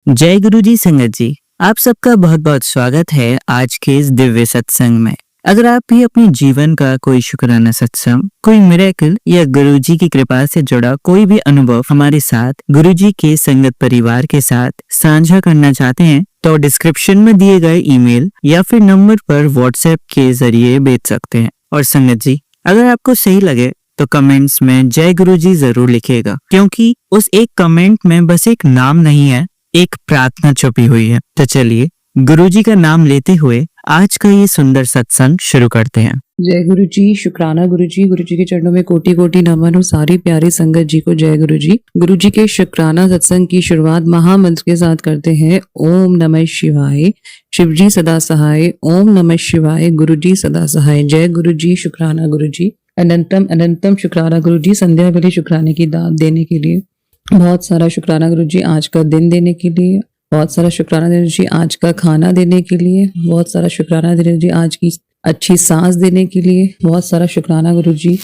जय गुरु जी संगत जी, आप सबका बहुत बहुत स्वागत है आज के इस दिव्य सत्संग में। अगर आप भी अपने जीवन का कोई शुक्राना सत्संग, कोई मिरेकल या गुरु जी की कृपा से जुड़ा कोई भी अनुभव हमारे साथ गुरु जी के संगत परिवार के साथ साझा करना चाहते हैं तो डिस्क्रिप्शन में दिए गए ईमेल या फिर नंबर पर व्हाट्सएप के जरिए भेज सकते हैं। और संगत जी, अगर आपको सही लगे तो कमेंट्स में जय गुरु जी जरूर लिखिएगा, क्योंकि उस एक कमेंट में बस एक नाम नहीं है, एक प्रार्थना छुपी हुई है। तो चलिए गुरुजी का नाम लेते हुए आज का ये सुंदर सत्संग शुरू करते हैं। जय गुरु जी, शुक्राना गुरु जी के चरणों में कोटि कोटि नमन हो। सारी प्यारी संगत जी को जय गुरु जी के शुक्राना सत्संग की शुरुआत महामंत्र के साथ करते हैं। ओम नमः शिवाय, शिव जी सदा सहाय। ओम नमः शिवाय, गुरु जी सदा सहाय। जय गुरु जी, शुक्राना गुरु जी। अनंतम अनंतम शुक्राना गुरु जी, संध्या वेले शुक्राने की दात देने के लिए। बहुत सारा शुक्राना गुरु जी आज का दिन देने के लिए। बहुत सारा शुक्राना गुरु जी आज का खाना देने के लिए। बहुत सारा शुक्राना गुरु जी आज की अच्छी सांस देने के लिए। बहुत सारा शुक्राना गुरु जी,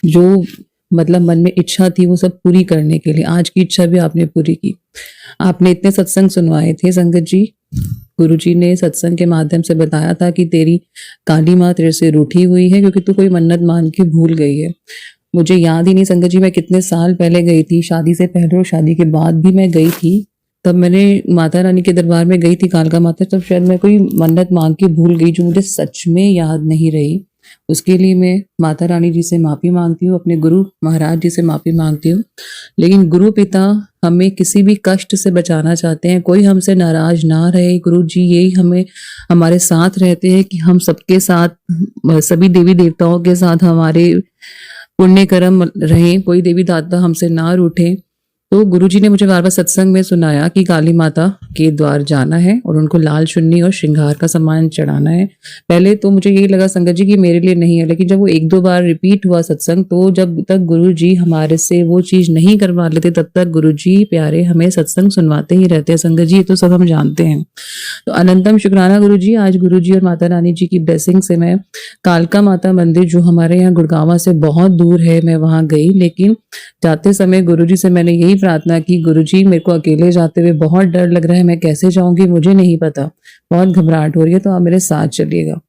जो मतलब मन में इच्छा थी वो सब पूरी करने के लिए। आज की इच्छा भी आपने पूरी की। आपने इतने सत्संग सुनवाए थे संगत जी। गुरु जी ने सत्संग के माध्यम से बताया था कि तेरी काली माँ तेरे से रूठी हुई है क्योंकि तू कोई मन्नत मान के भूल गई है। मुझे याद ही नहीं संगत जी मैं कितने साल पहले गई थी, शादी से पहले और शादी के बाद भी मैं गई थी। तब मैंने माता रानी के दरबार में गई थी, कालका माता। तब शायद मैं कोई मन्नत मांग के भूल गई जो मुझे सच में याद नहीं रही। उसके लिए मैं माता रानी जी से माफी मांगती हूँ, अपने गुरु महाराज जी से माफी मांगती हूँ। लेकिन गुरु पिता हमें किसी भी कष्ट से बचाना चाहते हैं, कोई हमसे नाराज ना रहे। गुरु जी यही हमें हमारे साथ रहते हैं कि हम सबके साथ, सभी देवी देवताओं के साथ हमारे पुण्य कर्म रहे, कोई देवी दाता हमसे ना रूठे। तो गुरुजी ने मुझे बार बार सत्संग में सुनाया कि काली माता के द्वार जाना है और उनको लाल चुन्नी और श्रृंगार का सामान चढ़ाना है। पहले तो मुझे यही लगा संगत जी कि मेरे लिए नहीं है, लेकिन जब वो एक दो बार रिपीट हुआ सत्संग, तो जब तक गुरुजी हमारे से वो चीज नहीं करवा लेते तब तक गुरुजी प्यारे हमें सत्संग सुनवाते ही रहते हैं। संगत जी ये तो सब हम जानते हैं। तो अनंतम शुक्राना गुरुजी। आज गुरुजी और माता रानी जी की ब्लेसिंग से मैं कालका माता मंदिर, जो हमारे यहाँ गुड़गांव से बहुत दूर है, मैं वहां गई। लेकिन जाते समय गुरुजी से मैंने यही प्रार्थना की, गुरुजी मेरे को अकेले जाते हुए बहुत डर लग रहा है, मैं कैसे जाऊंगी मुझे नहीं पता, बहुत घबराहट हो रही है, तो आप मेरे साथ चलिएगा।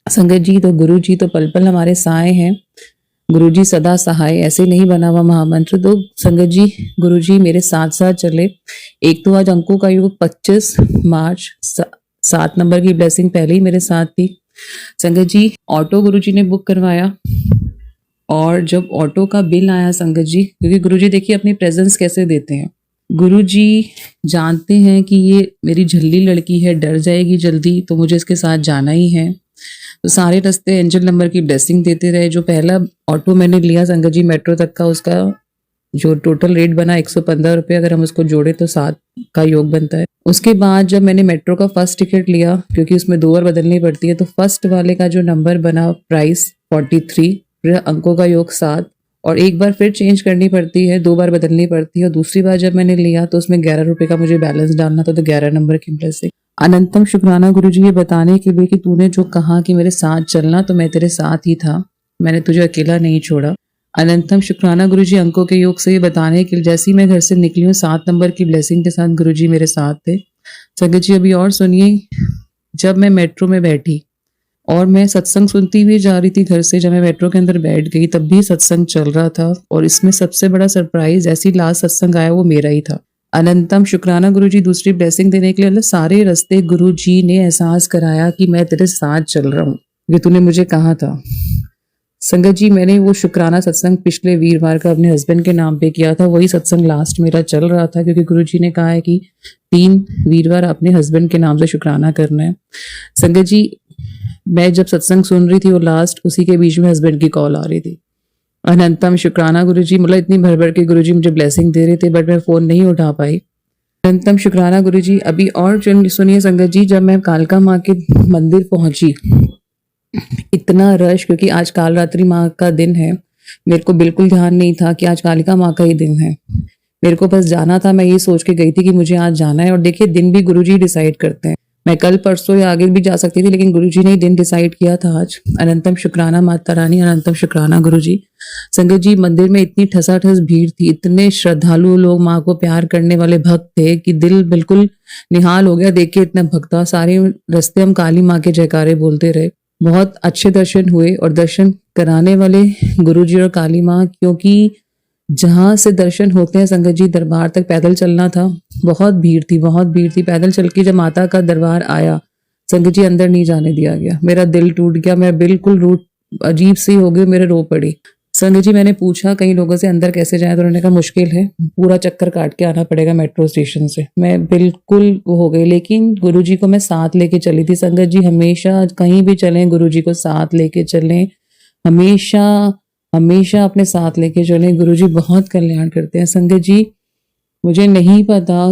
संगत जी, तो गुरुजी तो पल पल हमारे साए हैं। गुरुजी सदा सहाय, ऐसे नहीं बना हुआ महामंत्र। तो संगत जी, गुरुजी मेरे साथ साथ चले। एक तो आज अंकों का योग 25 मार्च, 7 नंबर की ब्लेसिंग पहले ही मेरे साथ थी। संगत जी, ऑटो गुरुजी ने बुक करवाया और जब ऑटो का बिल आया संगत जी, क्योंकि गुरुजी देखिए अपनी प्रेजेंस कैसे देते हैं। गुरुजी जानते हैं कि ये मेरी झल्ली लड़की है, डर जाएगी जल्दी, तो मुझे इसके साथ जाना ही है। तो सारे रास्ते एंजल नंबर की ब्लेसिंग देते रहे। जो पहला ऑटो मैंने लिया संगत जी मेट्रो तक का, उसका जो टोटल रेट बना 115 रुपये, अगर हम उसको जोड़े तो 7 का योग बनता है। उसके बाद जब मैंने मेट्रो का फर्स्ट टिकट लिया, क्योंकि उसमें 2 बार बदलनी पड़ती है, तो फर्स्ट वाले का जो नंबर बना प्राइस 43, अंकों का योग 7, और एक बार फिर चेंज करनी पड़ती है, 2 बार बदलनी पड़ती है। और दूसरी बार जब मैंने लिया तो उसमें 11 रुपए का मुझे बैलेंस डालना था, तो 11 नंबर की ब्लेसिंग। अनंतम शुक्राना गुरुजी ये बताने के लिए कि तूने जो कहा कि मेरे साथ चलना, तो मैं तेरे साथ ही था, मैंने तुझे अकेला नहीं छोड़ा। अनंतम शुक्राना गुरुजी अंकों के योग से ये बताने के लिए, जैसे ही मैं घर से निकली हूँ 7 नंबर की ब्लेसिंग के साथ गुरुजी मेरे साथ थे। संगत जी अभी और सुनिए, जब मैं मेट्रो में बैठी और मैं सत्संग सुनती हुई जा रही थी घर से, जब मैं मेट्रो के अंदर बैठ गई तब भी सत्संग चल रहा था। और इसमें सबसे बड़ा सरप्राइज, ऐसी लास्ट सत्संग आया वो मेरा ही था। अनंतम शुक्राना गुरुजी दूसरी ब्लेसिंग देने के लिए, मतलब सारे रास्ते गुरुजी ने एहसास कराया कि मैं तेरे साथ चल रहा हूँ, ये तूने मुझे कहा था। संगत जी, मैंने वो शुक्राना सत्संग पिछले वीरवार का अपने हस्बैंड के नाम पे किया था, वही सत्संग लास्ट मेरा चल रहा था, क्योंकि गुरुजी ने कहा है कि 3 वीरवार अपने हस्बैंड के नाम से शुक्राना करना है। संगत जी, मैं जब सत्संग सुन रही थी वो लास्ट, उसी के बीच में हस्बैंड की कॉल आ रही थी। अनंतम शुक्राना गुरुजी, मतलब इतनी भर भर के गुरुजी मुझे ब्लेसिंग दे रहे थे, बट मैं फोन नहीं उठा पाई। अनंतम शुक्राना गुरुजी। अभी और सुनिए संगत जी, जब मैं कालका माँ के मंदिर पहुंची, इतना रश, क्योंकि आज काल रात्रि माँ का दिन है, मेरे को बिल्कुल ध्यान नहीं था कि आज कालिका माँ का ही दिन है। मेरे को बस जाना था, मैं ये सोच के गई थी कि मुझे आज जाना है। और देखिए दिन भी गुरुजी डिसाइड करते हैं। मैं कल परसों या आगे भी जा सकती थी, लेकिन गुरुजी ने ही दिन डिसाइड किया था आज। अनंतम शुक्राना माता रानी, अनंतम शुक्राना गुरुजी। संगत जी, मंदिर में इतनी ठसाठस भीड़ थी, इतने श्रद्धालु लोग, माँ को प्यार करने वाले भक्त थे कि दिल बिल्कुल निहाल हो गया देख के। इतना भक्ता, सारे रास्ते हम काली माँ के जयकारे बोलते रहे। बहुत अच्छे दर्शन हुए, और दर्शन कराने वाले गुरुजी और काली माँ, क्योंकि जहां से दर्शन होते हैं संगत जी, दरबार तक पैदल चलना था। बहुत भीड़ थी, बहुत भीड़ थी। पैदल चल के जब माता का दरबार आया संगत जी, अंदर नहीं जाने दिया गया। मेरा दिल टूट गया, मैं बिल्कुल रूट अजीब सी हो गई, मेरे रो पड़ी। संगत जी, मैंने पूछा कई लोगों से अंदर कैसे जाए, तो उन्होंने कहा मुश्किल है, पूरा चक्कर काट के आना पड़ेगा मेट्रो स्टेशन से। मैं बिल्कुल वो हो गई, लेकिन गुरुजी को मैं साथ लेके चली थी। संगत जी, हमेशा कहीं भी चलें गुरुजी को साथ लेके चलें, हमेशा हमेशा अपने साथ लेके चलें। गुरुजी बहुत कल्याण करते हैं। संगत जी, मुझे नहीं पता,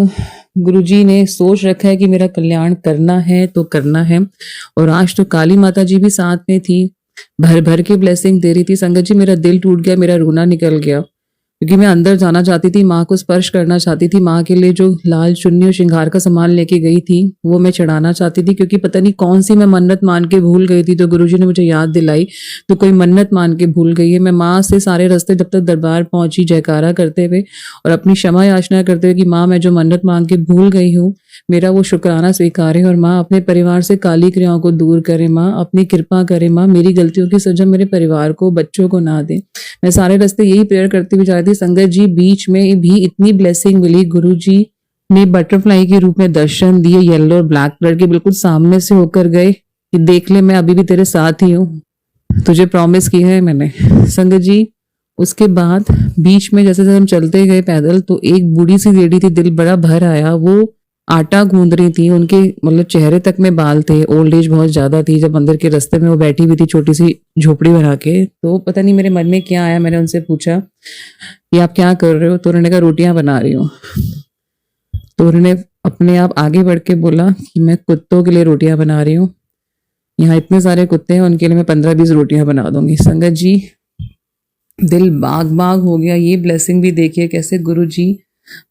गुरुजी ने सोच रखा है कि मेरा कल्याण करना है तो करना है। और आज तो काली माता जी भी साथ में थी, भर भर के ब्लेसिंग दे रही थी। संगत जी, मेरा दिल टूट गया, मेरा रोना निकल गया, क्योंकि मैं अंदर जाना चाहती थी, माँ को स्पर्श करना चाहती थी। माँ के लिए जो लाल चुन्नी और श्रृंगार का सामान लेके गई थी वो मैं चढ़ाना चाहती थी, क्योंकि पता नहीं कौन सी मैं मन्नत मान के भूल गई थी। तो गुरुजी ने मुझे याद दिलाई, तो कोई मन्नत मान के भूल गई है। मैं माँ से सारे रास्ते जब तक दरबार पहुंची जयकारा करते हुए और अपनी क्षमा याचना करते हुए कि माँ, मैं जो मन्नत मांग के भूल गई हूँ, मेरा वो शुक्राना स्वीकारें। और माँ, अपने परिवार से काली क्रियाओं को दूर करे। माँ, अपनी कृपा करे। माँ, मेरी गलतियों की सजा मेरे परिवार को, बच्चों को ना दे। मैं सारे रास्ते यही प्रेयर करती हुई जा रही थी। संगत जी, बीच में भी इतनी ब्लेसिंग मिली। गुरुजी ने बटरफ्लाई के रूप में दर्शन दिए, येलो और ब्लैक कलर के, बिल्कुल सामने से होकर गए कि देख ले, मैं अभी भी तेरे साथ ही हूँ, तुझे प्रॉमिस किया है मैंने। संगत जी, उसके बाद बीच में जैसे जैसे हम चलते गए पैदल, तो एक बूढ़ी सी लेडी थी, दिल बड़ा भर आया। वो आटा गूंद रही थी, उनके मतलब चेहरे तक में बाल थे, ओल्ड एज बहुत ज्यादा थी। जब अंदर के रास्ते में वो बैठी हुई थी छोटी सी झोपड़ी बना के, तो पता नहीं मेरे मन में क्या आया, मैंने उनसे पूछा कि आप क्या कर रहे हो, तो उन्होंने कहा रोटियां बना रही हूँ। तो उन्होंने अपने आप आगे बढ़ के बोला कि मैं कुत्तों के लिए रोटियां बना रही हूँ, यहाँ इतने सारे कुत्ते हैं, उनके लिए मैं 15-20 रोटियां बना दूंगी। संगत जी, दिल बाग बाग हो गया। ये ब्लेसिंग भी देखिए कैसे गुरुजी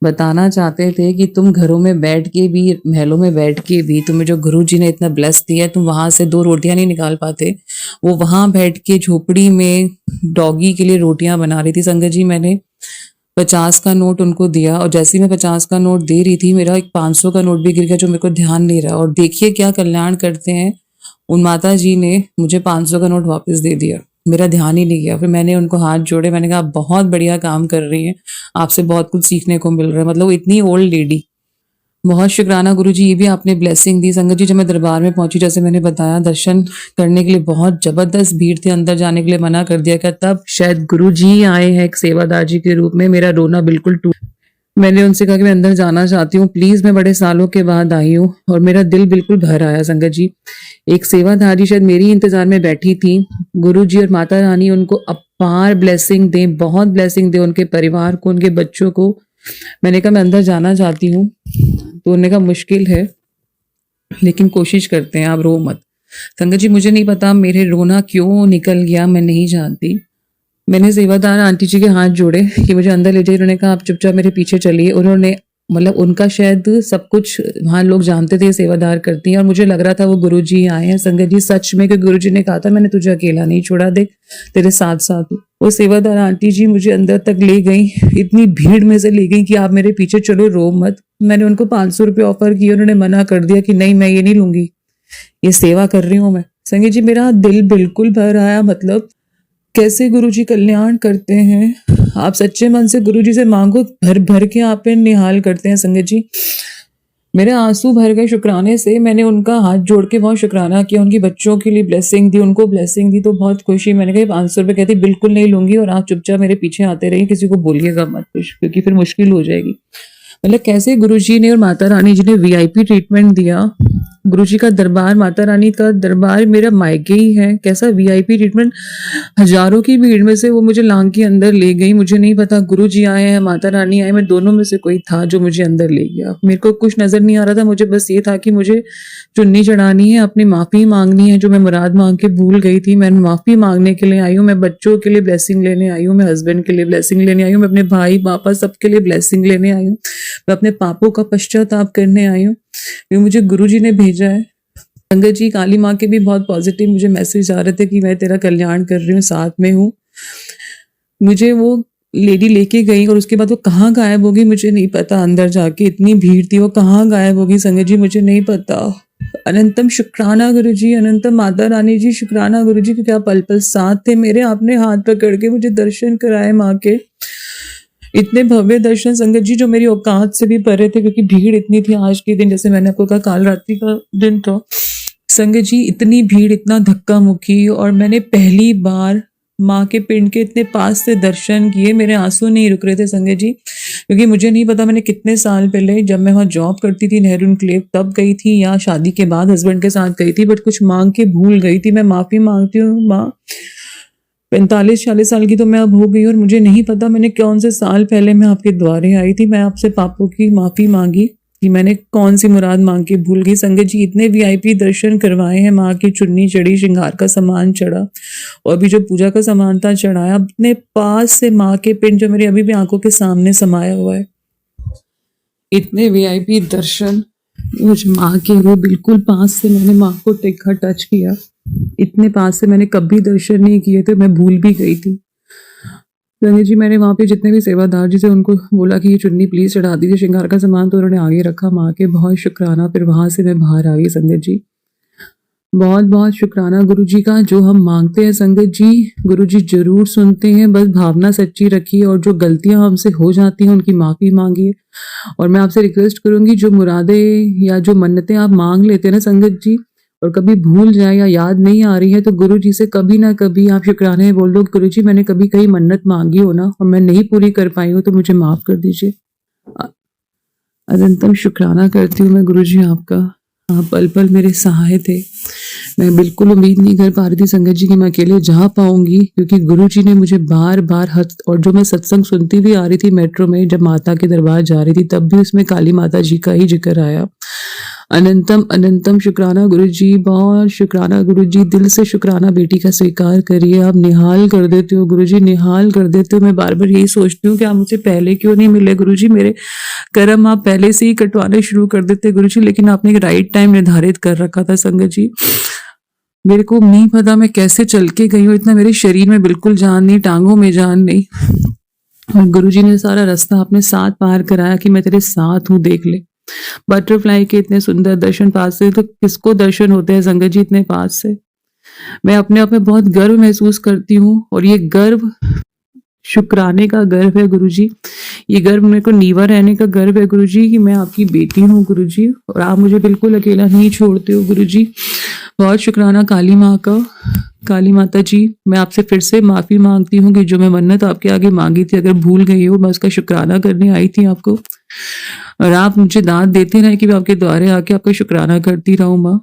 बताना चाहते थे कि तुम घरों में बैठ के भी, महलों में बैठ के भी, तुम्हें जो गुरुजी ने इतना ब्लेस दिया है, तुम वहां से 2 रोटियां नहीं निकाल पाते, वो वहां बैठ के झोपड़ी में डॉगी के लिए रोटियां बना रही थी। संगत जी, मैंने 50 का नोट उनको दिया, और जैसे ही मैं 50 का नोट दे रही थी, मेरा एक 500 का नोट भी गिर गया, जो मेरे को ध्यान नहीं रहा। और देखिए क्या कल्याण करते हैं, उन माता जी ने मुझे 500 का नोट वापस दे दिया, मेरा ध्यान ही नहीं गया। फिर मैंने उनको हाथ जोड़े, मैंने कहा आप बहुत बढ़िया काम कर रही हैं, आपसे बहुत कुछ सीखने को मिल रहा है। मतलब वो इतनी ओल्ड लेडी, बहुत शुक्राना गुरुजी, ये भी आपने ब्लेसिंग दी। संगत जी, जब मैं दरबार में पहुंची, जैसे मैंने बताया, दर्शन करने के लिए बहुत जबरदस्त भीड़ थी, अंदर जाने के लिए मना कर दिया गया। तब शायद गुरुजी आए हैं एक सेवादार जी के रूप में। मेरा रोना बिल्कुल टूट, मैंने उनसे कहा कि मैं अंदर जाना चाहती हूँ प्लीज, मैं बड़े सालों के बाद आई हूँ, और मेरा दिल बिल्कुल भर आया। संगत जी, एक सेवाधारी शायद मेरी इंतजार में बैठी थी। गुरुजी और माता रानी उनको अपार ब्लेसिंग दे, बहुत ब्लेसिंग दे, उनके परिवार को, उनके बच्चों को। मैंने कहा मैं अंदर जाना चाहती हूँ, तो उन्होंने कहा मुश्किल है, लेकिन कोशिश करते हैं, आप रो मत। संगत जी, मुझे नहीं पता मेरे रोना क्यों निकल गया, मैं नहीं जानती। मैंने सेवादार आंटी जी के हाथ जोड़े कि मुझे अंदर ले जाइए। उन्होंने कहा आप चुपचाप मेरे पीछे चलिए। उन्होंने, मतलब उनका शायद सब कुछ वहाँ लोग जानते थे, सेवादार करती हैं, और मुझे लग रहा था वो गुरुजी आए हैं। संगत जी, सच में, कि गुरुजी ने कहा था मैंने तुझे अकेला नहीं छोड़ा, देख तेरे साथ साथ हूं। वो सेवादार आंटी जी मुझे अंदर तक ले गई, इतनी भीड़ में से ले गई कि आप मेरे पीछे चलो, रो मत। मैंने उनको 500 रुपये ऑफर किए, उन्होंने मना कर दिया कि नहीं, मैं ये नहीं लूंगी, ये सेवा कर रही हूँ मैं। संगत जी, मेरा दिल बिल्कुल भर आया। मतलब कैसे गुरुजी कल्याण करते हैं। आप सच्चे मन से गुरुजी से मांगो, भर भर के आप पे निहाल करते हैं। संगत जी, मेरे आंसू भर गए शुक्राने से। मैंने उनका हाथ जोड़ के बहुत शुक्राना किया, उनकी बच्चों के लिए ब्लेसिंग दी, उनको ब्लेसिंग दी, तो बहुत खुशी। मैंने कहा 500 रुपये, कहती बिल्कुल नहीं लूंगी, और आप चुपचाप मेरे पीछे आते रहिए, किसी को बोलिएगा मत कुछ, क्योंकि फिर मुश्किल हो जाएगी। मतलब कैसे गुरुजी ने और माता रानी जी ने वीआईपी ट्रीटमेंट दिया। गुरुजी का दरबार, माता रानी का दरबार मेरा मायके ही है, कैसा वीआईपी ट्रीटमेंट। हजारों की भीड़ में से वो मुझे लांग के अंदर ले गई। मुझे नहीं पता गुरुजी आए हैं, माता रानी आए, मैं दोनों में से कोई था जो मुझे अंदर ले गया। मेरे को कुछ नजर नहीं आ रहा था, मुझे बस ये था कि मुझे चुन्नी चढ़ानी है, अपनी माफी मांगनी है, जो मैं मुराद मांग के भूल गई थी। मैं माफी मांगने के लिए आई हूँ, मैं बच्चों के लिए ब्लेसिंग लेने आई हूँ, मैं हस्बैंड के लिए ब्लेसिंग लेने आई हूँ, मैं अपने भाई पापा सबके लिए ब्लेसिंग लेने आई हूँ, मैं अपने पापों का पश्चाताप करने आई हूँ। ये मुझे गुरुजी ने भेजा है। संगत जी, काली माँ के भी बहुत पॉजिटिव मुझे मैसेज आ रहे थे कि मैं तेरा कल्याण कर रही हूँ, साथ में हूँ। मुझे वो लेडी लेके गई और उसके बाद वो कहाँ गायब होगी मुझे नहीं पता। अंदर जाके इतनी भीड़ थी, वो कहाँ गायब होगी संगत जी मुझे नहीं पता। अनंतम शुक्राना गुरुजी, अनंतम माता रानी जी शुक्राना गुरुजी, क्योंकि आप पल पल साथ थे मेरे। आपने हाथ पकड़ के मुझे दर्शन कराए माँ के, इतने भव्य दर्शन संगत जी जो मेरी औकात से भी परे थे, क्योंकि भीड़ इतनी थी आज के दिन। जैसे मैंने आपको कहा काल रात्रि का दिन था संगत जी, इतनी भीड़, इतना धक्का मुक्की, और मैंने पहली बार माँ के पिंड के इतने पास से दर्शन किए। मेरे आंसू नहीं रुक रहे थे संगत जी, क्योंकि मुझे नहीं पता मैंने कितने साल पहले, जब मैं वहाँ जॉब करती थी नेहरू एन्क्लेव, तब गई थी, या शादी के बाद हस्बैंड के साथ गई थी, बट कुछ मांग के भूल गई थी। मैं माफी मांगती हूँ माँ। 45-46 साल की तो मैं अब हो गई, और मुझे नहीं पता मैंने कौन से साल पहले मैं आपके द्वारे आई थी। मैं आपसे पापों की माफी मांगी कि मैंने कौन सी मुराद मांग के भूल गई। संगत जी, इतने वीआईपी दर्शन करवाए हैं, माँ की चुन्नी चढ़ी, श्रृंगार का सामान चढ़ा, और भी जो पूजा का सामान था चढ़ाया। अपने पास से माँ के पिंड जो मेरी अभी भी आंखों के सामने समाया हुआ है, इतने वीआईपी दर्शन मुझे माँ के हुए। बिल्कुल पास से मैंने माँ को देखा, टच किया। इतने पास से मैंने कभी दर्शन नहीं किए थे, मैं भूल भी गई थी। संजय जी, मैंने वहाँ पे जितने भी सेवादार जी से उनको बोला कि ये चुन्नी प्लीज चढ़ा दीजिए, श्रृंगार का सामान, तो उन्होंने आगे रखा। माँ के बहुत शुक्राना। फिर वहां से मैं बाहर आ गई संगत जी। बहुत बहुत शुक्राना गुरु जी का। जो हम मांगते हैं संगत जी, गुरु जी जरूर सुनते हैं। बस भावना सच्ची रखिए, और जो गलतियां हमसे हो जाती हैं उनकी माफी मांगिए। और मैं आपसे रिक्वेस्ट करूंगी, जो मुरादें या जो मन्नतें आप मांग लेते हैं ना संगत जी, और कभी भूल जाए या याद नहीं आ रही है, तो गुरु जी से कभी ना कभी आप शुक्राने बोल दो, गुरु जी मैंने कभी कहीं मन्नत मांगी हो ना और मैं नहीं पूरी कर पाई हूँ, तो मुझे माफ कर दीजिए। अनंतम शुक्राना करती हूँ मैं गुरु जी आपका। आप पल पल मेरे सहाय थे। मैं बिल्कुल उम्मीद नहीं कर पा रही थी संगत जी कि मैं अकेले जा पाऊंगी, क्योंकि गुरु जी ने मुझे बार बार और जो मैं सत्संग सुनती भी आ रही थी मेट्रो में, जब माता के दरबार जा रही थी, तब भी उसमें काली माता जी का ही जिक्र आया। अनंतम अनंतम शुक्राना गुरु जी, बहुत शुक्राना गुरु जी। दिल से शुक्राना बेटी का स्वीकार करिए। आप निहाल कर देते हो गुरु जी, निहाल कर देते हो। मैं बार बार यही सोचती हूँ कि आप मुझे पहले क्यों नहीं मिले गुरु जी। मेरे कर्म आप पहले से ही कटवाने शुरू कर देते गुरु जी, लेकिन आपने एक राइट टाइम निर्धारित कर रखा था संगत जी। मेरे को नहीं पता मैं कैसे चल के गई हूँ, इतना मेरे शरीर में बिल्कुल जान नहीं, टांगों में जान नहीं, और गुरु जी ने सारा रास्ता अपने साथ पार कराया कि मैं तेरे साथ हूँ, देख ले। बटरफ्लाई के इतने सुंदर दर्शन पास से, तो किसको दर्शन होते हैं संगत जी इतने पास से। मैं अपने आप में बहुत गर्व महसूस करती हूँ, और ये गर्व शुक्राने का गर्व है गुरुजी। ये गर्व मेरे को नीवा रहने का गर्व है गुरुजी, कि मैं आपकी बेटी हूँ गुरुजी, और आप मुझे बिल्कुल अकेला नहीं छोड़ते हो गुरुजी। बहुत शुक्राना काली माँ का। काली माता जी, मैं आपसे फिर से माफी मांगती हूँ कि जो मैं मन्नत आपके आगे मांगी थी, अगर भूल गई हो, मैं उसका शुक्राना करने आई थी आपको, और आप मुझे दांत देते रहे कि मैं आपके द्वारे आके आपका शुक्राना करती रहूं माँ।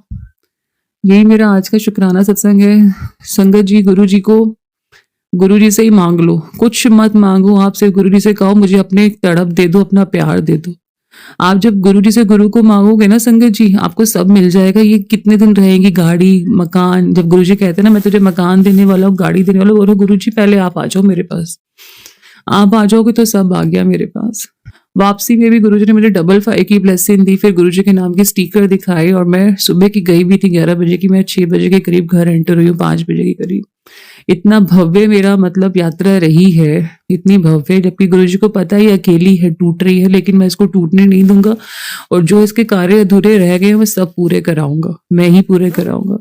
यही मेरा आज का शुक्राना सत्संग है संगत जी। गुरु जी को, गुरु जी से ही मांग लो, कुछ मत मांगो। आपसे गुरु जी से कहो मुझे अपने तड़प दे दो, अपना प्यार दे दो। आप जब गुरु जी से गुरु को मांगोगे ना संगत जी, आपको सब मिल जाएगा। ये कितने दिन रहेंगी, गाड़ी, मकान। जब गुरु जी कहते हैं ना मैं तुझे मकान देने वाला हूँ, गाड़ी देने वाला हूँ, बोलो गुरु जी पहले आप आ जाओ मेरे पास। आप आ जाओगे तो सब आ गया मेरे पास। वापसी में भी गुरुजी ने मुझे डबल 5 की ब्लेसिंग दी। फिर गुरुजी के नाम की स्टिकर दिखाई, और मैं सुबह की गई भी थी 11 बजे की, मैं 6 बजे के करीब घर एंटर हुई हूँ, 5 बजे के करीब। इतना भव्य मेरा मतलब यात्रा रही है, इतनी भव्य, जबकि गुरुजी को पता ही अकेली है, टूट रही है, लेकिन मैं इसको टूटने नहीं दूंगा। और जो इसके कार्य अधूरे रह गए मैं सब पूरे कराऊंगा, मैं ही पूरे कराऊंगा।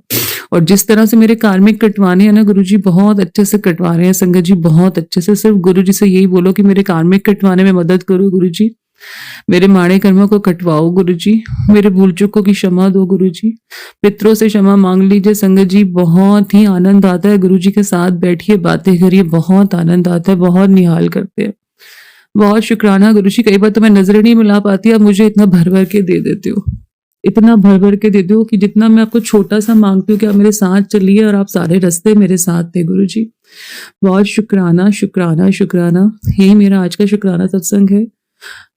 और जिस तरह से मेरे कार्मिक कटवाने हैं ना गुरुजी, बहुत अच्छे से कटवा रहे हैं संगत जी, बहुत अच्छे से। सिर्फ गुरुजी से यही बोलो कि मेरे कार्मिक कटवाने में मदद करो गुरुजी, मेरे माड़े कर्मों को कटवाओ गुरुजी, मेरे भूल चूकों की क्षमा दो गुरुजी, पितरों से क्षमा मांग लीजिए संगत जी। बहुत ही आनंद आता है गुरुजी के साथ बैठिए, बातें करिए, बहुत आनंद आता है, बहुत निहाल करते हैं। बहुत शुक्राना गुरुजी। कई बार तो मैं नजरें नहीं मिला पाती, आप मुझे इतना भर भर के दे देते हो, इतना भर भर के दे दो कि जितना मैं आपको छोटा सा मांगती हूँ कि आप मेरे साथ चलिए, और आप सारे रास्ते मेरे साथ थे गुरुजी। बहुत शुक्राना शुक्राना शुक्राना। यही मेरा आज का शुक्राना सत्संग है।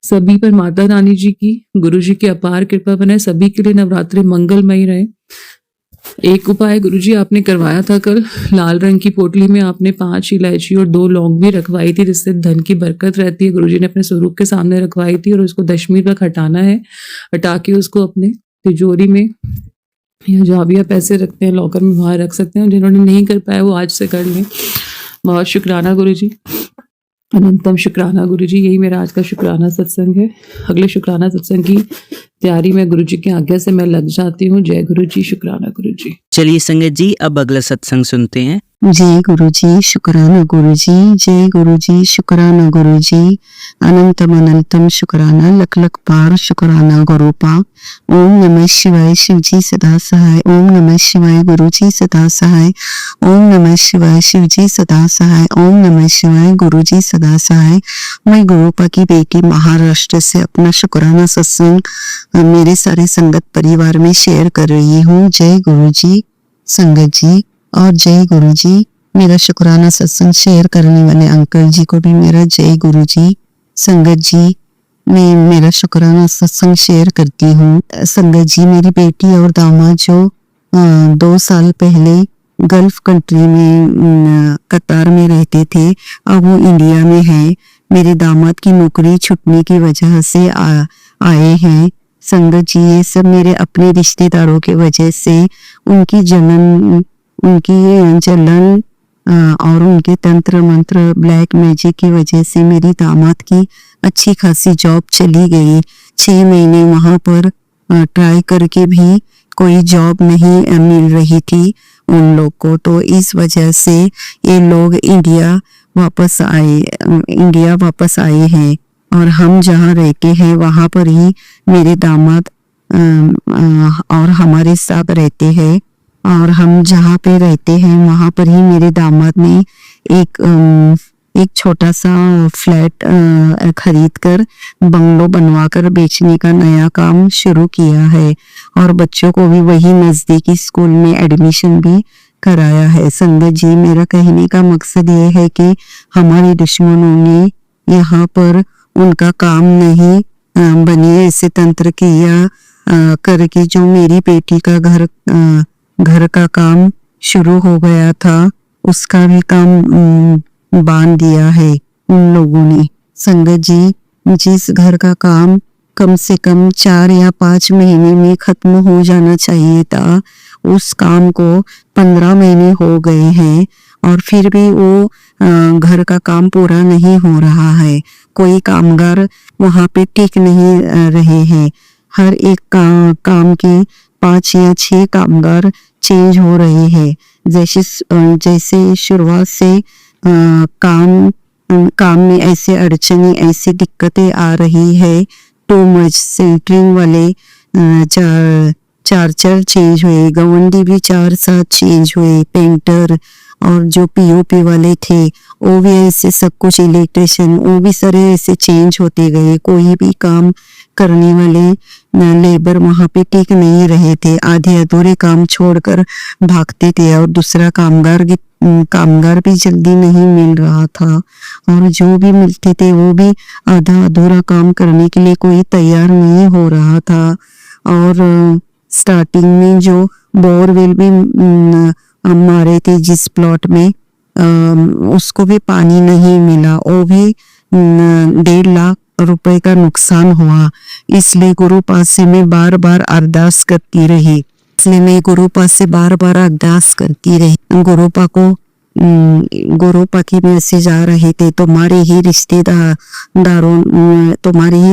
सभी पर माता रानी जी की, गुरु जी की अपार कृपा बने। सभी के लिए नवरात्रि मंगलमय रहे। एक उपाय गुरुजी आपने करवाया था कल, लाल रंग की पोटली में आपने 5 इलायची और 2 लौंग भी रखवाई थी, जिससे धन की बरकत रहती है। गुरुजी ने अपने स्वरूप के सामने रखवाई थी और उसको दशमी तक हटाना है। हटा के उसको अपने तिजोरी में या जहाँ भी आप पैसे रखते हैं लॉकर में वहाँ रख सकते हैं। जिन्होंने नहीं कर पाया वो आज से कर लें। बहुत शुक्राना गुरुजी, अनंतम शुक्राना गुरुजी। यही मेरा आज का शुक्राना सत्संग है। अगले शुक्राना सत्संग की तैयारी में गुरुजी की आज्ञा से मैं लग जाती हूँ। जय गुरुजी, शुक्राना गुरुजी। चलिए संगत जी, अब अगला सत्संग सुनते हैं। जय गुरुजी, शुक्राना गुरुजी। जय गुरुजी, शुक्राना गुरुजी। अनंतम अनंतम शुक्राना, लख लख बार शुक्राना गुरुपा। ओम नमः शिवाय, शिवजी सदा सहाय। ओम नमः शिवाय, गुरुजी सदा सहाय। ओम नमः शिवाय, शिवजी सदा सहाय। ओम नमः शिवाय, गुरुजी सदा सहाय। मैं गुरुपा की बेटी महाराष्ट्र से अपना शुक्राना सत्संग मेरे सारे संगत परिवार में शेयर कर रही हूँ। जय गुरुजी संगत जी और जय गुरुजी। मेरा शुक्राना सत्संग शेयर करने वाले अंकल जी को भी मेरा जय गुरुजी। संगत जी, मैं मेरा शुक्राना सत्संग शेयर करती हूँ। संगत जी, मेरी बेटी और दामाद जो 2 साल पहले गल्फ कंट्री में कतार में रहते थे, अब वो इंडिया में है। मेरे दामाद की नौकरी छूटने की वजह से आए हैं। संगत जी, ये सब मेरे अपने रिश्तेदारों के वजह से उनकी जलन और उनके तंत्र मंत्र ब्लैक मैजिक की वजह से मेरी दामाद की अच्छी खासी जॉब चली गई। 6 महीने वहां पर ट्राई करके भी कोई जॉब नहीं मिल रही थी उन लोग को, तो इस वजह से ये लोग इंडिया वापस आए हैं। और हम जहाँ रहते हैं वहां पर ही मेरे दामाद और हमारे साथ रहते हैं। और हम जहाँ पे रहते हैं वहां पर ही मेरे दामाद ने एक छोटा सा फ्लैट खरीद कर बंगलो बनवाकर बेचने का नया काम शुरू किया है। और बच्चों को भी वही नजदीकी स्कूल में एडमिशन भी कराया है। संगत जी, मेरा कहने का मकसद ये है कि हमारे दुश्मनों ने यहाँ पर उनका काम नहीं बने ऐसे तंत्र किया करके जो मेरी बेटी का घर का काम शुरू हो गया था, उसका भी काम बांध दिया है उन लोगों ने। संगत जी, जिस घर का काम कम से कम 4 या 5 महीने में खत्म हो जाना चाहिए था, उस काम को 15 महीने हो गए हैं और फिर भी वो घर का काम पूरा नहीं हो रहा है। कोई कामगार वहां पे टिक नहीं रहे हैं। हर एक काम के 5 या 6 कामगार चेंज हो रहे हैं। जैसे शुरुआत से काम में ऐसे अड़चने, ऐसी दिक्कतें आ रही है। टू मच सेंटरिंग वाले 4 चेंज हुए, गवंडी भी 4-7 चेंज हुए, पेंटर और जो पीओपी वाले थे वो भी ऐसे, सब कुछ इलेक्ट्रिशियन वो भी सारे ऐसे चेंज होते गए। कोई भी काम करने वाले लेबर वहां पे टिक नहीं रहे थे, आधे अधूरे काम छोड़कर भागते थे और दूसरा कामगार भी जल्दी नहीं मिल रहा था। और जो भी मिलते थे वो भी आधा अधूरा काम करने के लिए कोई तैयार नहीं हो रहा था। और स्टार्टिंग में जो बोरवेल भी मारे थे जिस प्लॉट में, उसको भी पानी नहीं मिला, वो भी 1.5 लाख रुपए का नुकसान हुआ। इसलिए गुरु पास से मैं बार बार अरदास करती रही। गुरुपा की मैसेज आ रहे थे, तुम्हारे ही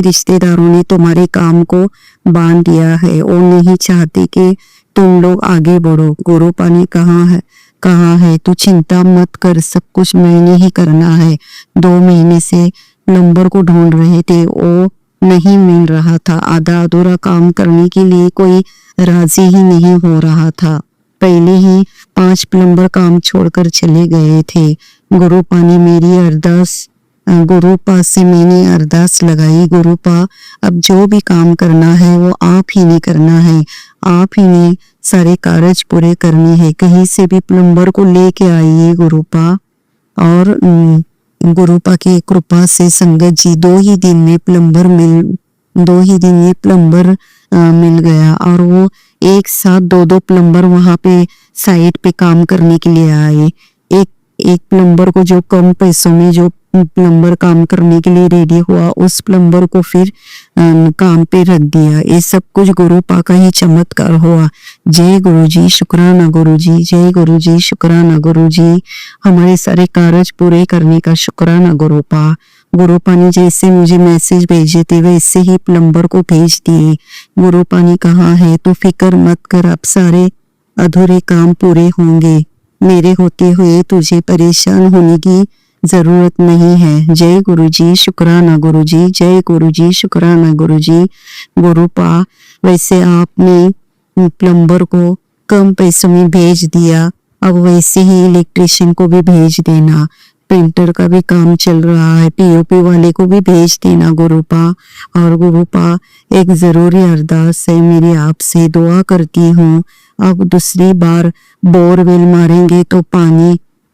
रिश्तेदारों ने तुम्हारे काम को बांध दिया है। वो नहीं चाहते कि तुम लोग आगे बढ़ो। गुरुपा ने कहा है तू चिंता मत कर, सब कुछ मैंने ही करना है। 2 महीने से नंबर को ढूंढ रहे थे, वो नहीं मिल रहा था। आधा अधूरा काम करने के लिए कोई राजी ही नहीं हो रहा था। पहले ही 5 प्लम्बर काम छोड़कर चले गए थे। गुरुपा से मैंने अरदास लगाई, गुरुपा अब जो भी काम करना है वो आप ही ने करना है, आप ही ने सारे कार्य पूरे करने हैं। कहीं से भी प्लम्बर को लेके आइए गुरुपा। और गुरुपा की कृपा से संगत जी 2 ही दिन में प्लम्बर मिल गया और वो एक साथ दो दो प्लम्बर वहां पे साइट पे काम करने के लिए आए। एक एक प्लम्बर को जो कम पैसों में जो प्लम्बर काम करने के लिए रेडी हुआ, उस प्लम्बर को फिर काम पे रख दिया। ये सब कुछ गुरुपा का ही चमत्कार हुआ। जय गुरुजी, शुक्राना गुरुजी, जय गुरुजी, शुक्राना गुरुजी। हमारे सारे कार्य पूरे करने का शुक्राना गुरुपा। गुरुपा ने जैसे मुझे मैसेज भेजे थे वैसे ही प्लम्बर को भेज दिए। गुरुपा ने कहा है तो फिक्र मत कर, अब सारे अधूरे काम पूरे होंगे। मेरे होते हुए तुझे परेशान होने की जरूरत नहीं है। जय गुरुजी, शुक्राना गुरुजी, जय गुरुजी, शुक्राना गुरुजी। गुरुपा, वैसे आपने प्लम्बर को कम पैसों में भेज दिया, अब वैसे ही इलेक्ट्रिशियन को भी भेज देना। पेंटर का भी काम चल रहा है, पीओपी वाले को भी भेज देना गुरुपा। और गुरुपा, एक जरूरी अरदास है मेरी, आपसे दुआ करती हूँ। अब दूसरी बार बोरवेल मारेंगे तो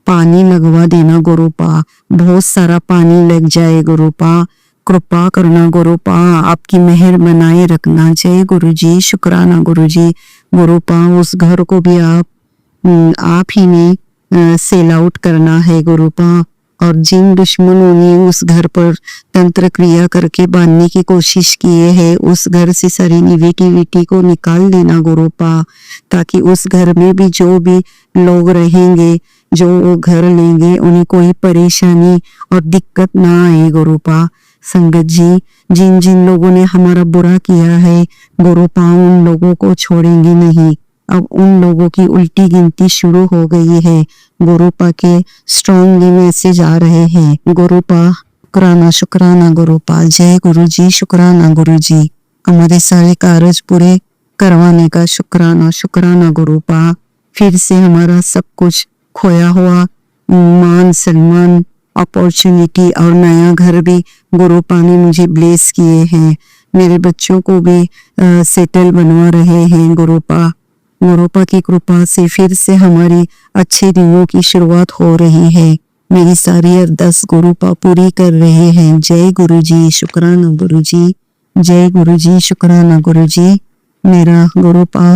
पानी लगवा देना गुरुपा। बहुत सारा पानी लग जाए गुरुपा, कृपा करना गुरुपा, आपकी मेहर बनाए रखना। जय गुरुजी, शुक्राना गुरुजी। गुरुपा, उस घर को भी आप ही ने सेल आउट करना है गुरुपा। और जिन दुश्मनों ने उस घर पर तंत्र क्रिया करके बांधने की कोशिश किए है, उस घर से सारी निगेटिविटी को निकाल देना गुरुपा, ताकि उस घर में भी जो भी लोग रहेंगे, जो वो घर लेंगे, उन्हें कोई परेशानी और दिक्कत ना आए गुरुपा। संगत जी, जिन जिन लोगों ने हमारा बुरा किया है गुरुपा, उन लोगों को छोड़ेंगे नहीं। अब उन लोगों की उल्टी गिनती शुरू हो गई है। गुरुपा के स्ट्रॉन्गली मैसेज आ रहे हैं। गुरुपा, शुक्राना शुक्राना गुरुपा। जय गुरुजी, शुक्राना गुरुजी। हमारे सारे कार्य पूरे करवाने का शुक्राना शुक्राना गुरुपा। फिर से हमारा सब कुछ खोया हुआ मान सम्मान, अपॉर्चुनिटी और नया घर भी गुरुपा ने मुझे ब्लेस किए हैं। मेरे बच्चों को भी सेटल बनवा रहे हैं गुरुपा। गुरुपा की कृपा से फिर से हमारी अच्छे दिनों की शुरुआत हो रही है। मेरी सारी अरदास गुरुपा पूरी कर रहे हैं। जय गुरुजी, शुक्राना गुरुजी, जय गुरुजी, शुक्राना गुरुजी। मेरा गुरुपा,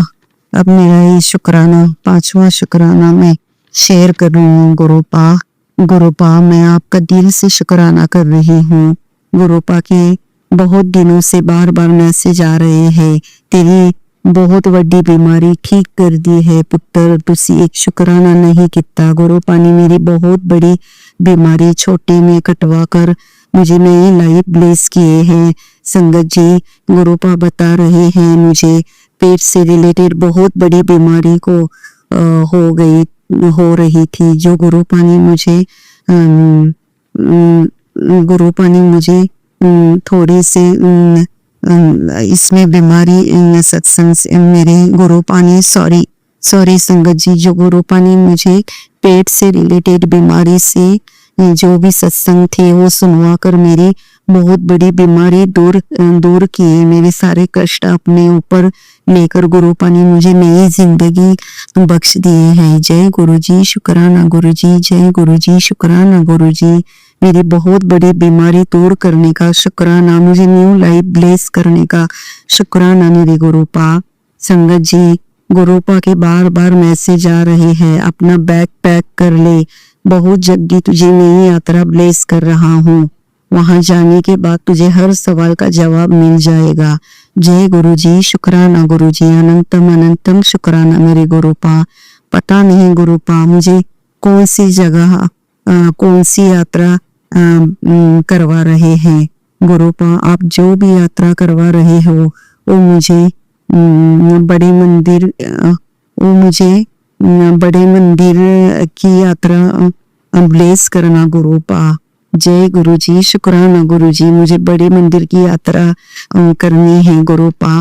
अब मेरा ये शुक्राना, 5वां शुक्राना मैं शेयर कर रही हूँ गुरुपा। गुरुपा, मैं आपका दिल से शुक्राना कर रही हूँ। गुरुपा के बहुत दिनों से बार बार मैसेज आ रहे हैं, तेरी बहुत बड़ी बीमारी ठीक कर दी है पुत्र, तुसी एक शुक्राना नहीं किता। गुरुपा ने मेरी बहुत बड़ी बीमारी छोटे में कटवा कर मुझे नई लाइफ ब्लेस किए हैं। संगत जी, गुरुपा बता रहे हैं मुझे पेट से रिलेटेड बहुत बड़ी बीमारी को हो रही थी, जो गुरुपा ने मुझे थोड़ी से इसमें बीमारी सत्संग से मेरे गुरुपा ने सॉरी संगत जी, जो गुरुपा ने मुझे पेट से रिलेटेड बीमारी से जो भी सत्संग थे वो सुनवा कर मेरी बहुत बड़ी बीमारी दूर किए। मेरे सारे कष्ट अपने ऊपर लेकर गुरुपा ने मुझे नई जिंदगी बख्श दिए हैं। जय गुरुजी, शुक्राना गुरुजी, जय गुरुजी, शुक्राना गुरुजी। मेरी बहुत बड़ी बीमारी दूर करने का शुक्राना, मुझे न्यू लाइफ ब्लेस करने का शुक्राना मेरे गुरुपा। संगत जी, गुरुपा के बार बार मैसेज आ रहे हैं, अपना बैग पैक कर ले, बहुत जल्दी तुझे नई यात्रा ब्लेस कर रहा हूँ। वहां जाने के बाद तुझे हर सवाल का जवाब मिल जाएगा। जय गुरुजी, शुक्राना गुरुजी, अनंतम अनंतम शुक्राना मेरे गुरुपा। पता नहीं गुरुपा मुझे कौन सी जगह कौन सी यात्रा करवा रहे हैं। गुरुपा, आप जो भी यात्रा करवा रहे हो वो मुझे बड़े मंदिर की यात्रा ब्लेस करना गुरुपा। जय गुरुजी, शुक्राना गुरुजी, मुझे बड़े मंदिर की यात्रा करनी है गुरुपा,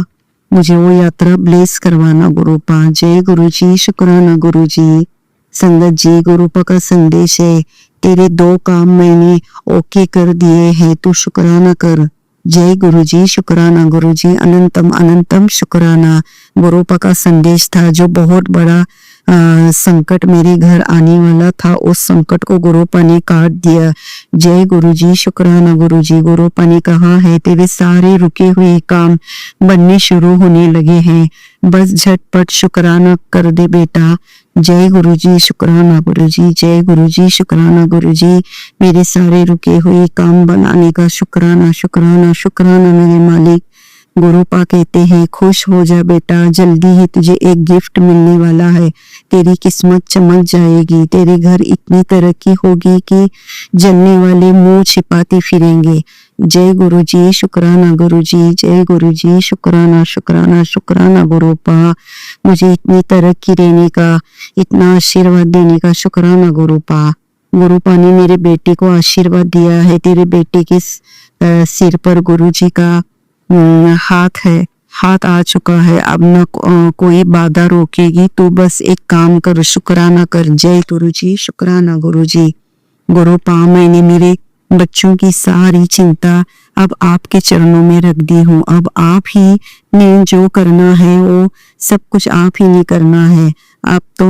मुझे वो यात्रा ब्लेस करवाना गुरुपा। जय गुरुजी, शुक्राना गुरुजी। संगत जी, गुरुपा का संदेश है, तेरे 2 काम मैंने ओके कर दिए हैं, तू शुक्राना कर। जय गुरुजी, शुक्राना गुरुजी, अनंतम अनंतम शुक्राना। गुरुपा का संदेश था जो बहुत बड़ा संकट मेरे घर आने वाला था, उस संकट को गुरुपा ने काट दिया। जय गुरुजी, शुक्राना गुरुजी। गुरुपा ने कहा है तेरे सारे रुके हुए काम बनने शुरू होने लगे हैं, बस झटपट शुक्राना कर दे बेटा। जय गुरुजी, शुक्राना गुरुजी। जय गुरुजी, शुक्राना गुरुजी। मेरे सारे रुके हुए काम बनाने का शुक्राना, शुक्राना, शुक्राना मेरे मालिक। गुरुपा कहते हैं खुश हो जा बेटा, जल्दी ही तुझे एक गिफ्ट मिलने वाला है, तेरी किस्मत चमक जाएगी, तेरे घर इतनी तरक्की होगी कि जलने वाले मुंह छिपाते फिरेंगे। जय गुरुजी, शुक्राना गुरुजी। जय गुरुजी, शुक्राना, शुक्राना, शुक्राना गुरुपा। मुझे इतनी तरक्की देने का, इतना आशीर्वाद देने का शुक्राना गुरुपा। गुरुपा ने मेरे बेटे को आशीर्वाद दिया है, तेरे बेटे के सिर पर गुरुजी का हाथ है, हाथ आ चुका है, अब न कोई बाधा रोकेगी, तू बस एक काम कर, शुक्राना कर। जय गुरुजी, शुक्राना गुरुजी। गुरुपा, मैंने मेरे बच्चों की सारी चिंता अब आपके चरणों में रख दी हूँ, अब आप ही ने जो करना है वो सब कुछ आप ही ने करना है। आप तो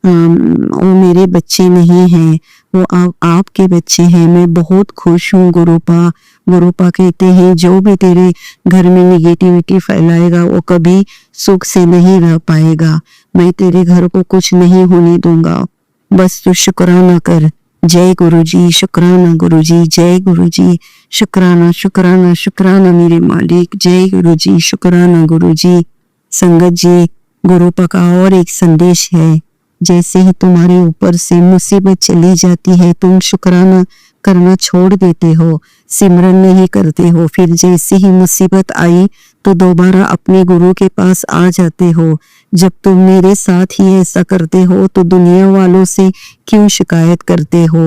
वो मेरे बच्चे नहीं हैं, वो आपके बच्चे हैं। मैं बहुत खुश हूँ गुरुपा। गुरुपा कहते हैं जो भी तेरे घर में निगेटिविटी फैलाएगा वो कभी सुख से नहीं रह पाएगा। मैं तेरे घर को कुछ नहीं होने दूंगा, बस तू शुक्राना कर। जय गुरुजी, शुक्राना गुरुजी। जय गुरुजी, शुक्राना, शुक्राना, शुक्राना मेरे मालिक। जय गुरुजी, शुक्राना गुरुजी। संगत जी, गुरुपा का और एक संदेश है, जैसे ही तुम्हारे ऊपर से मुसीबत चली जाती है तुम शुक्राना करना छोड़ देते हो, सिमरन नहीं करते हो, फिर जैसे ही मुसीबत आई तो दोबारा अपने गुरु के पास आ जाते हो। जब तुम मेरे साथ ही ऐसा करते हो तो दुनिया वालों से क्यों शिकायत करते हो?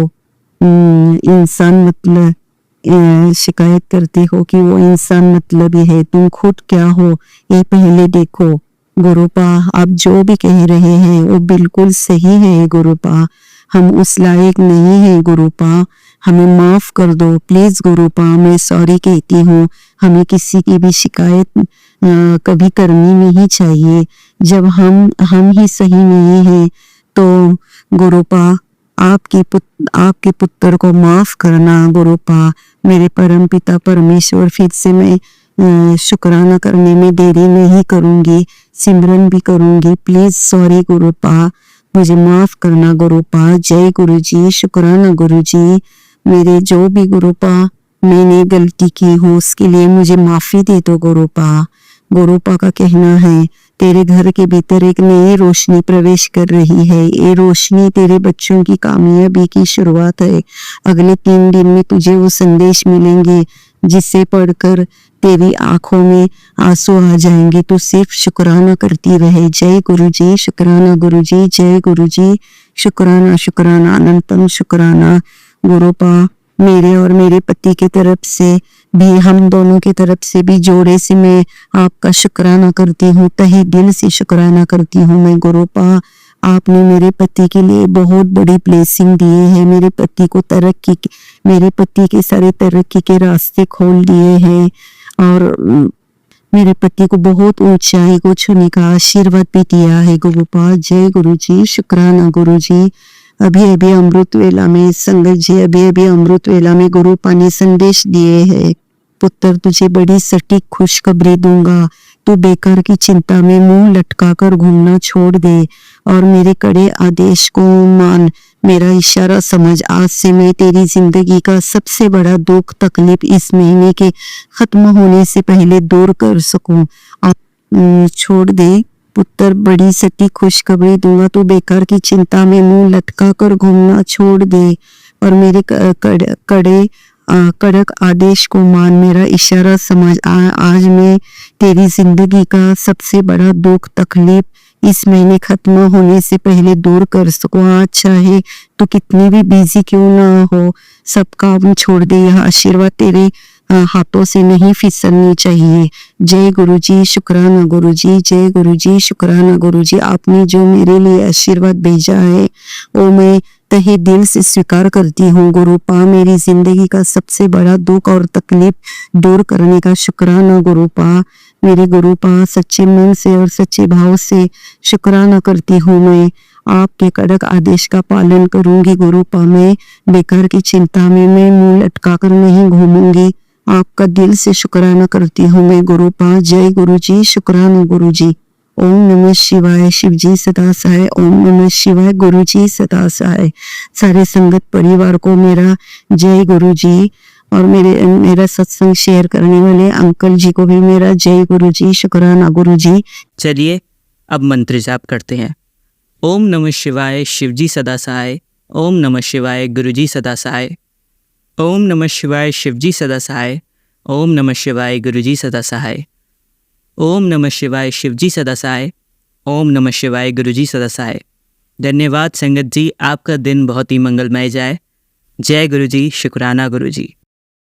इंसान मतलब शिकायत करते हो कि वो इंसान मतलबी है, तुम खुद क्या हो ये पहले देखो। गुरुपा, आप जो भी कह रहे हैं वो बिल्कुल सही है गुरुपा, हम उस लायक नहीं है गुरुपा, हमें माफ कर दो प्लीज गुरुपा, मैं सॉरी कहती हूँ। हमें किसी की भी शिकायत कभी करनी नहीं चाहिए, जब हम ही सही नहीं है तो गुरुपा आपके पुत्र को माफ करना गुरुपा। मेरे परम पिता परमेश्वर, फिर से मैं शुक्राना करने में देरी नहीं करूंगी, सिमरन भी करूंगी, प्लीज सॉरी गुरुपा, मुझे माफ करना गुरुपा। जय गुरुजी, शुक्राना गुरुजी। मेरे जो भी गुरुपा मैंने गलती की हो उसके लिए मुझे माफी दे दो गुरुपा। गुरुपा का कहना है तेरे घर के भीतर एक नई रोशनी प्रवेश कर रही है, ये रोशनी तेरे बच्चों की कामयाबी की शुरुआत है। अगले 3 दिन में तुझे वो संदेश मिलेंगे जिसे पढ़कर तेरी आंखों में आंसू आ जाएंगे, तो सिर्फ शुक्राना करती रहे। जय गुरुजी, शुक्राना गुरुजी। जय गुरुजी, शुक्राना, शुक्राना, अनंतम शुक्राना गुरुपा। मेरे और मेरे पति की तरफ से भी, हम दोनों की तरफ से भी जोड़े से मैं आपका शुक्राना करती हूँ, तहे दिल से शुक्राना करती हूँ मैं गुरुपा। आपने मेरे पति के लिए बहुत बड़ी ब्लेसिंग दिए हैं, मेरे पति को मेरे पति के सारे तरक्की के रास्ते खोल दिए हैं और मेरे पति को बहुत ऊंचाई को छूने का आशीर्वाद भी दिया है गुरुपा। जय गुरुजी, शुक्राना गुरुजी। अभी अभी अमृत वेला में संगत जी, अभी अमृत वेला में गुरुपा ने संदेश दिए हैं, पुत्र तुझे बड़ी सटीक खुशखबरी दूंगा, तू बेकार की चिंता में मुंह लटका कर घूमना छोड़ दे और मेरे कड़े आदेश को मान, मेरा इशारा समझ। आज से मैं तेरी जिंदगी का सबसे बड़ा दुख तकलीफ इस महीने के खत्म होने से पहले दूर कर सकूं। छोड़ दे पुत्र, बड़ी सटीक खुशखबरी दूंगा, तू बेकार की चिंता में मुंह लटका कर घूमना छोड़ दे और मेरे कड़क आदेश को मान, मेरा इशारा समझ। आज मैं तेरी जिंदगी का सबसे बड़ा दुख तकलीफ इस महीने खत्म होने से पहले दूर कर सकूं। आज चाहे तो कितनी भी बिजी क्यों ना हो, सब काम छोड़ दे, यह आशीर्वाद तेरे हाथों से नहीं फिसलनी चाहिए। जय गुरुजी, शुक्राना गुरुजी। जय गुरुजी, शुक्राना गुरुजी। आपने जो मेरे लिए आशीर्वाद भेजा है वो मैं तहे दिल से स्वीकार करती हूँ गुरुपा। मेरी जिंदगी का सबसे बड़ा दुख और तकलीफ दूर करने का शुक्राना गुरुपा। मेरे गुरु पास सच्चे मन से और सच्चे भाव से शुक्राना करती हूँ। मैं आपके कड़क आदेश का पालन करूंगी गुरुपा। मैं बेकार की चिंता में मैं मुंह लटका कर नहीं घूमूंगी। आपका दिल से शुक्राना करती हूँ मैं गुरुपा। जय गुरु जी, शुक्राना गुरु जी। ओम नमः शिवाय, शिव जी सदा सहाय। ओम नमः शिवाय, गुरु जी सदा सहाय। सारे संगत परिवार को मेरा जय गुरु जी, और मेरा सत्संग शेयर करने वाले अंकल जी को भी मेरा जय गुरु जी, शुक्राना गुरु जी। चलिए अब मंत्र जाप करते हैं। ओम नमः शिवाय, शिवजी सदा सहाय। ओम नमः शिवाय, गुरुजी सदा सहाय। ओम नमः शिवाय, शिवजी सदा सहाय। ओम नमः शिवाय, गुरुजी सदा सहाय। ओम नमः शिवाय, शिवजी सदा सहाय। ओम नमः शिवाय, गुरुजी सदा सहाय। धन्यवाद संगत जी, आपका दिन बहुत ही मंगलमय जाए। जय गुरुजी, शुक्राना गुरुजी।